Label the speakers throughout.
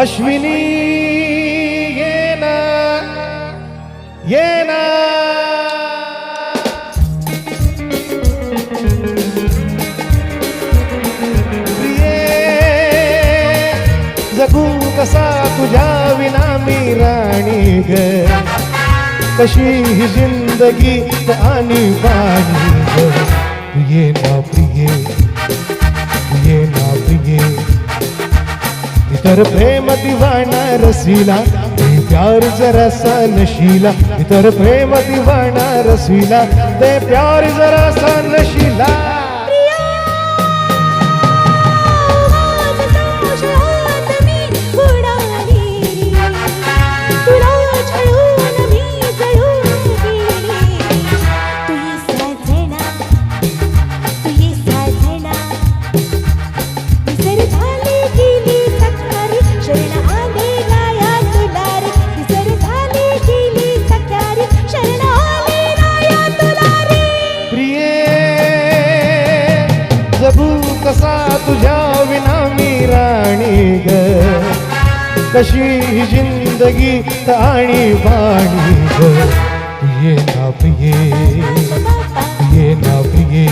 Speaker 1: अश्विनी येना येना प्रिये जगू कसा तुझ्या विना मी राणी ग कशी ही जिंदगी आणि पाणी ग तू ये ना प्रिये तू ये ना प्रिये इतर प्रेम दिवाना रसीला ते प्यार जरा सा नशीला इतर प्रेम दिवाना रसीला ते प्यार जरा सा नशीला कसा तुझ्या विना मी राणी ग कशी जिंदगी आणि बाणी ग ये ना प्रिये ये ना प्रिये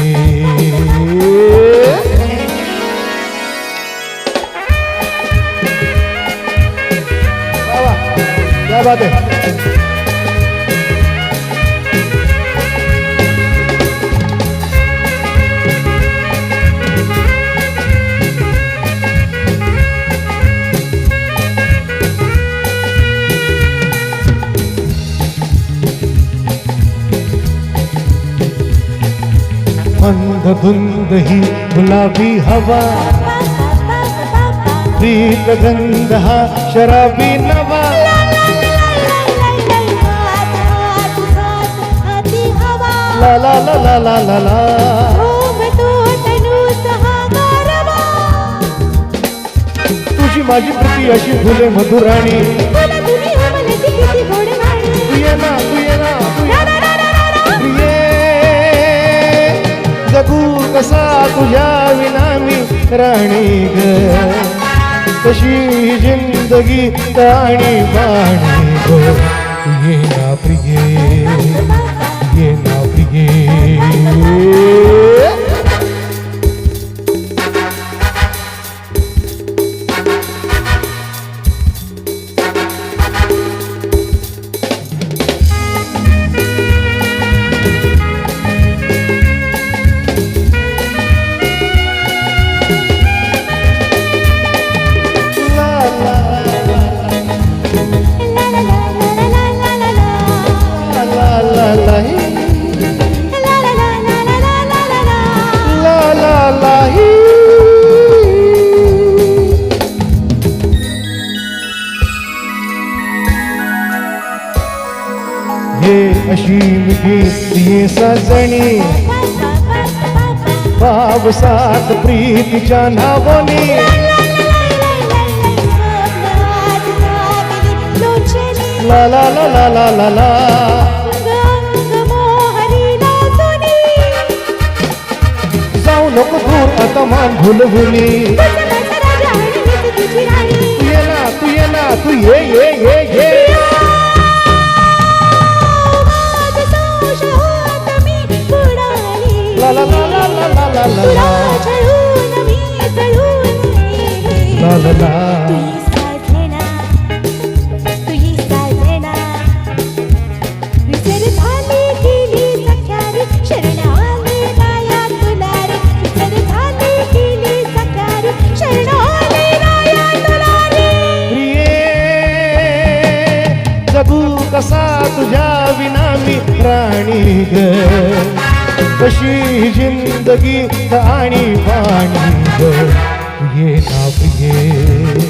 Speaker 1: क्या बात है मंद धुंद ही गुलाबी हवा प्रीत गंध हा शराबी नवा ला ला ला ला ला ला ला तुझी माझी प्रीती अशी फुले मधुराणी तू ये ना तू ये ना तू ये ना जगू कसा तुझ्या विना मी राणी ग कशी जिंदगी आणि बाणी ग ये ना प्रिये ये ना प्रिये ये अशी मिठी ये सजणी पावसात प्रीतीच्या नावानी ला ला ला ला ला ला ला जाऊ नको दूर आता मान भुलभुली तू ये ना तू ये ना तू ये ये ये ये ला ला ला ला ला ला ला ला ला ला ला कसा तुझ्या विना मी राणी ग कशी जिंदगी आणि बाणी ग ये ना प्रिये